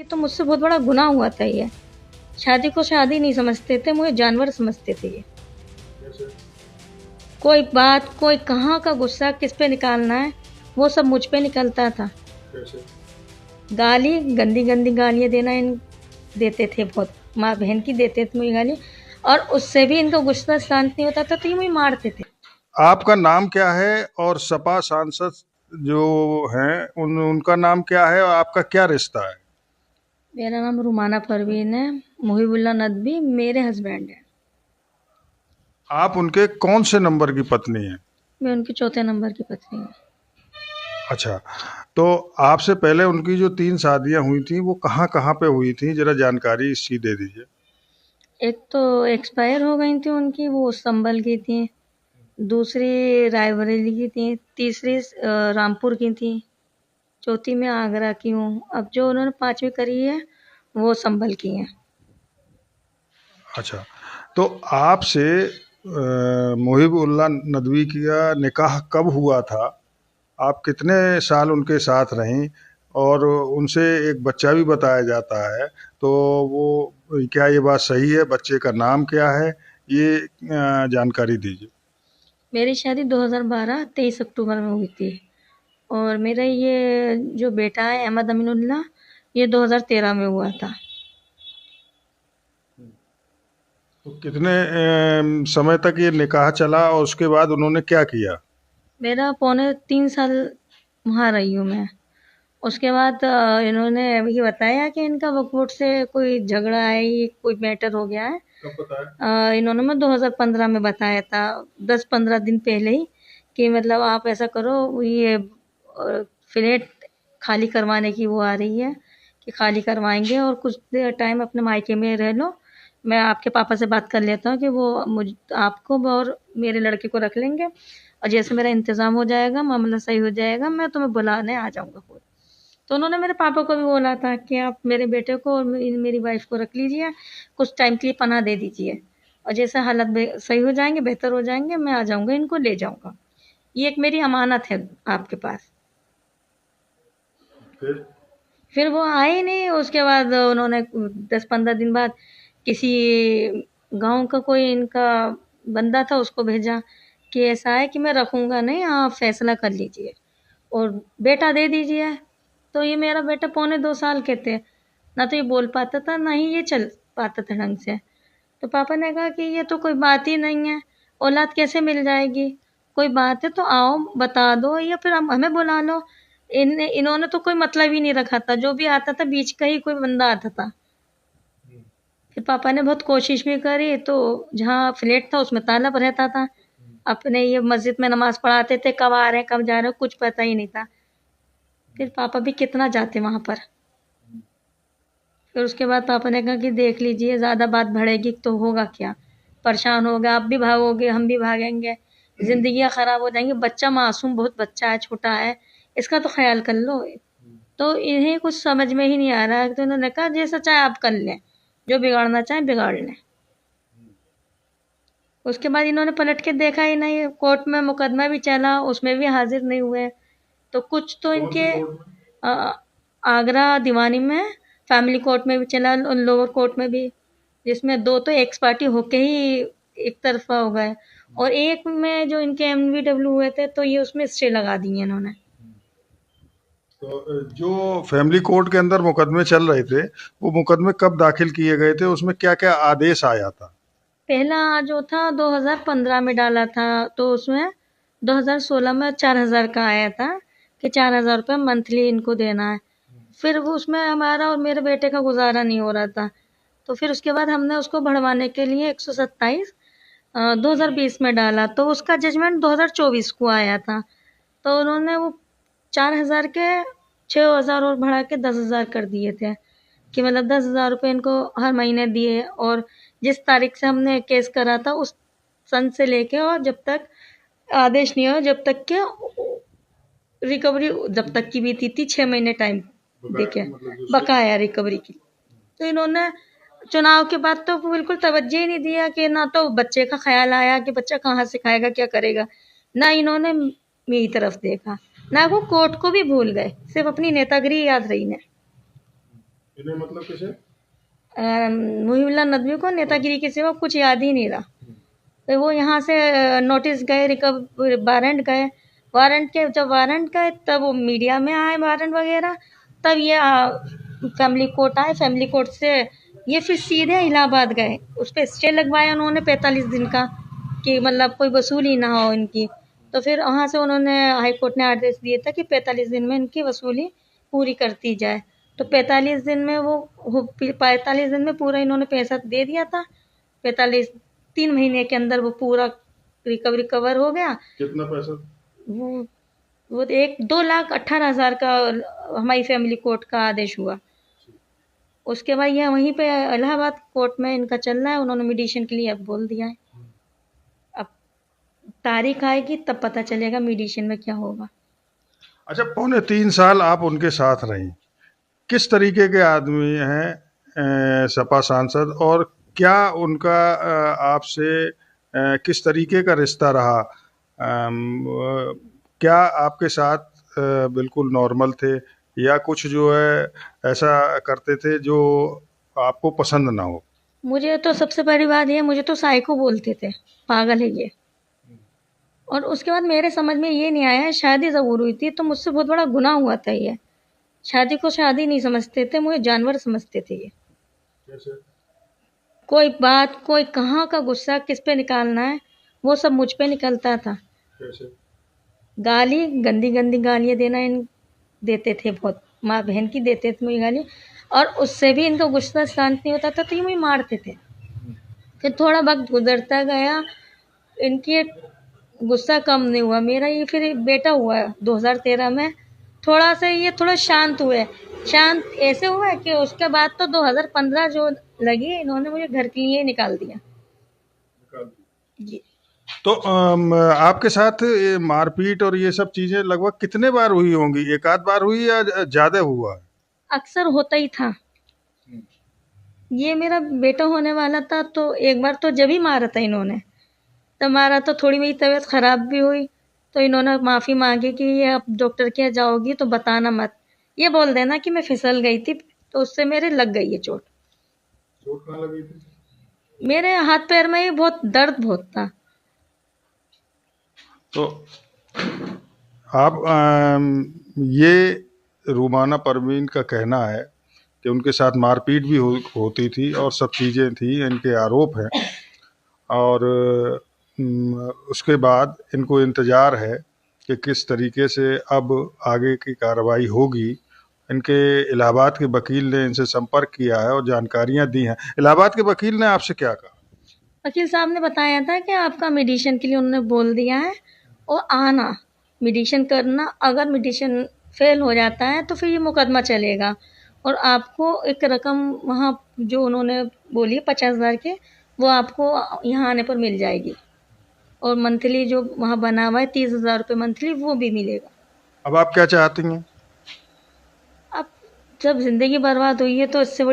तो मुझसे बहुत बड़ा गुनाह हुआ था ये। शादी को शादी नहीं समझते थे, मुझे जानवर समझते थे ये। कैसे? कोई बात, कोई कहाँ का गुस्सा किस पे निकालना है, वो सब मुझ पे निकलता था। कैसे? गाली, गंदी गंदी गालियाँ देना इन देते थे बहुत, माँ बहन की देते थे मुझे गाली, और उससे भी इनका गुस्सा शांत नहीं होता था तो ये मुझे मारते थे। आपका नाम क्या है और सपा सांसद जो हैं उनका नाम क्या है और आपका क्या रिश्ता है? मेरा नाम रुमाना परवीन है, मुहिबुल्ला नदवी मेरे हस्बैंड है। आप उनके कौन से नंबर की पत्नी हैं? मैं उनकी चौथे नंबर की पत्नी हूँ। अच्छा, तो आपसे पहले उनकी जो 3 शादियाँ हुई थी वो कहाँ-कहाँ पे हुई थी? ज़रा जानकारी इसकी दे दीजिए। एक तो एक्सपायर हो गई थी उनकी, वो संभल की थी। दूसरी रायबरेली की थी, तीसरी रामपुर की थी, चौथी मैं आगरा की हूँ। अब जो उन्होंने पांचवी करी है वो संभल की है। अच्छा, तो आपसे मुहिब-उल्लाह नदवी का निकाह कब हुआ था? आप कितने साल उनके साथ रहीं? और उनसे एक बच्चा भी बताया जाता है, तो वो क्या ये बात सही है? बच्चे का नाम क्या है? ये जानकारी दीजिए। मेरी शादी 2012 23 अक्टूबर में हुई थी, और मेरा ये जो बेटा है अहमद अमीनुल्लाह, ये 2013 में हुआ था। तो कितने समय तक ये निकाह चला और उसके बाद उन्होंने क्या किया? मेरा पौने 3 साल वहाँ रही हूँ मैं। उसके बाद इन्होंने ये बताया कि इनका वक्फ बोर्ड से कोई झगड़ा है, ये कोई मैटर हो गया है। कब बताया? इन्होंने मैं 2015 में बताया था, 10-15 दिन पहले ही, कि मतलब आप ऐसा करो, ये फ्लैट खाली करवाने की वो आ रही है कि खाली करवाएंगे और कुछ देर टाइम अपने मायके में रह लो। मैं आपके पापा से बात कर लेता हूँ कि वो मुझ आपको और मेरे लड़के को रख लेंगे, और जैसे मेरा इंतज़ाम हो जाएगा, मामला सही हो जाएगा, मैं तुम्हें बुलाने आ जाऊँगा खुद। तो उन्होंने मेरे पापा को भी बोला था कि आप मेरे बेटे को और मेरी वाइफ को रख लीजिए, कुछ टाइम के लिए पनाह दे दीजिए, और जैसे हालत सही हो जाएंगे, बेहतर हो जाएंगे, मैं आ जाऊंगा, इनको ले जाऊंगा। ये एक मेरी अमानत है आपके पास। फिर? फिर वो आए ही नहीं। उसके बाद उन्होंने 10-15 दिन बाद किसी गांव का कोई इनका बंदा था, उसको भेजा कि ऐसा है कि मैं रखूंगा नहीं, आप फैसला कर लीजिए और बेटा दे दीजिए। तो ये मेरा बेटा पौने 2 साल के थे, ना तो ये बोल पाता था ना ही ये चल पाता था ढंग से। तो पापा ने कहा कि ये तो कोई बात ही नहीं है, औलाद कैसे मिल जाएगी, कोई बात है तो आओ बता दो, या फिर हमें बुला लो। इन्होंने तो कोई मतलब ही नहीं रखा था, जो भी आता था बीच का ही कोई बंदा आता था। फिर पापा ने बहुत कोशिश भी करी, तो जहाँ फ्लैट था उसमें ताला रहता था। अपने ये मस्जिद में नमाज पढ़ाते थे, कब आ रहे हैं कब जा रहे हैं कुछ पता ही नहीं था। फिर पापा भी कितना जाते वहां पर। फिर उसके बाद पापा ने कहा कि देख लीजिए, ज़्यादा बात बढ़ेगी तो होगा क्या, परेशान होगा, आप भी भागोगे हम भी भागेंगे, ज़िंदगियाँ ख़राब हो जाएंगी, बच्चा मासूम बहुत बच्चा है, छोटा है, इसका तो ख्याल कर लो। तो इन्हें कुछ समझ में ही नहीं आ रहा है, तो उन्होंने कहा जैसा चाहे आप कर लें, जो बिगाड़ना चाहे बिगाड़ लें। उसके बाद इन्होंने पलट के देखा ही नहीं, कोर्ट में मुकदमा भी चला, उसमें भी हाजिर नहीं हुए। तो कुछ तो कौन सी इनके कोर्ट में? आगरा दीवानी में, फैमिली कोर्ट में भी चला और लोअर कोर्ट में भी, जिसमें दो तो एक्स पार्टी होके ही एक तरफा हो गए, और एक में जो इनके एमवीडब्ल्यू हुए थे तो ये उसमें स्टे लगा दिए इन्होंने। तो जो फैमिली कोर्ट के अंदर मुकदमे चल रहे थे, वो मुकदमे कब दाखिल किए गए थे? उसमें क्या-क्या आदेश आया था? पहला जो था 2015 में डाला था, तो उसमें 2016 में 4,000 का आया था कि 4,000 रुपये मंथली इनको देना है। फिर वो उसमें हमारा और मेरे बेटे का गुजारा नहीं हो रहा था, तो फिर उसके बाद हमने उसको बढ़वाने के लिए 127 2020 में डाला, तो उसका जजमेंट 2024 को आया था। तो उन्होंने वो 4,000 के 6,000 और बढ़ा के 10,000 कर दिए थे, कि मतलब 10,000 रुपये इनको हर महीने दिए, और जिस तारीख से हमने केस करा था उस सन से लेके, और जब तक आदेश नहीं हो, जब तक के रिकवरी, जब तक की बीती थी 6 महीने टाइम देके, बकाया रिकवरी की। तो इन्होंने चुनाव के बाद तो बिल्कुल तवज्जो ही नहीं दिया, कि ना तो बच्चे का ख्याल आया कि बच्चा कहाँ से खाएगा क्या करेगा, ना इन्होंने मेरी तरफ देखा, ना वो कोर्ट को भी भूल गए, सिर्फ अपनी नेतागिरी याद रही ने। इन्हें मतलब किसे? मुहिउल्लाह नदवी को नेतागिरी के सिवा कुछ याद ही नहीं रहा। तो वो यहाँ से नोटिस गए, वारंट गए, जब वारंट गए तब वो मीडिया में आए वारंट वगैरह, तब ये फैमिली कोर्ट आए, फैमिली कोर्ट से ये फिर सीधे इलाहाबाद गए, उस पर स्टे लगवाया उन्होंने 45 दिन का, कि मतलब कोई वसूली ना हो इनकी। तो फिर वहाँ से उन्होंने हाई कोर्ट ने आदेश दिया था कि 45 दिन में इनकी वसूली पूरी करती जाए। तो 45 दिन में 45 दिन में पूरा इन्होंने पैसा दे दिया था। 3 महीने के अंदर वो पूरा रिकवरी कवर हो गया। कितना पैसा? वो 2,18,000 का हमारी फैमिली कोर्ट का आदेश हुआ। उसके बाद ये वहीं पे इलाहाबाद कोर्ट में इनका चल रहा है, उन्होंने मीडिएशन के लिए अब बोल दिया है। अब तारीख आएगी तब पता चलेगा मीडिएशन में क्या होगा। अच्छा, 3.25 साल आप उनके साथ रही, किस तरीके के आदमी हैं सपा सांसद, और क्या उनका आपसे किस तरीके का रिश्ता रहा? क्या आपके साथ बिल्कुल नॉर्मल थे, या कुछ जो है ऐसा करते थे जो आपको पसंद ना हो? मुझे तो सबसे बड़ी बात ये, मुझे तो साइको बोलते थे, पागल है ये। और उसके बाद मेरे समझ में ये नहीं आया, शादी ज़रूर हुई थी तो मुझसे बहुत बड़ा गुनाह हुआ था ये। शादी को शादी नहीं समझते थे, मुझे जानवर समझते थे ये। कैसे? कोई बात, कोई कहाँ का गुस्सा किस पे निकालना है, वो सब मुझ पे निकलता था। कैसे? गाली, गंदी गंदी गालियाँ देते थे बहुत, माँ बहन की देते थे मुझे गाली, और उससे भी इनको गुस्सा शांत नहीं होता था तो ये मुझे मारते थे। फिर थोड़ा वक्त गुजरता गया, इनकी गुस्सा कम नहीं हुआ, मेरा ये फिर बेटा हुआ 2013 में, थोड़ा शांत हुए। शांत ऐसे हुआ कि उसके बाद तो 2015 जो लगी, इन्होंने मुझे घर के लिए निकाल दिया जी। तो आपके साथ ये मारपीट और ये सब चीजें लगभग कितने बार हुई होंगी? एक आध बार हुई या ज्यादा हुआ? अक्सर होता ही था। ये मेरा बेटा होने वाला था तो एक बार तो जब ही मारा था इन्होंने, तब मारा तो थोड़ी मेरी तबीयत खराब भी हुई, तो इन्होंने माफ़ी मांगी कि ये अब डॉक्टर के यहाँ जाओगी तो बताना मत, ये बोल देना कि मैं फिसल गई थी, तो उससे मेरे लग गई है चोट। चोट कहाँ लगी थी? मेरे हाथ पैर में ही बहुत दर्द बहुत था। तो आप ये रुमाना परवीन का कहना है कि उनके साथ मारपीट भी होती थी और सब चीज़ें थी, इनके आरोप हैं, और उसके बाद इनको इंतज़ार है कि किस तरीके से अब आगे की कार्रवाई होगी। इनके इलाहाबाद के वकील ने इनसे संपर्क किया है और जानकारियां दी हैं। इलाहाबाद के वकील ने आपसे क्या कहा? वकील साहब ने बताया था कि आपका मेडिसिन के लिए उन्होंने बोल दिया है, और आना मेडिसिन करना, अगर मेडिसिन फेल हो जाता है तो फिर ये मुकदमा चलेगा, और आपको एक रकम वहाँ जो उन्होंने बोली 50,000 के, वो आपको यहाँ आने पर मिल जाएगी, और मंथली जो वहाँ बना हुआ है 30,000 रुपये मंथली, वो भी मिलेगा। अब आप क्या चाहती हैं? अब जब ज़िंदगी बर्बाद हुई है तो इससे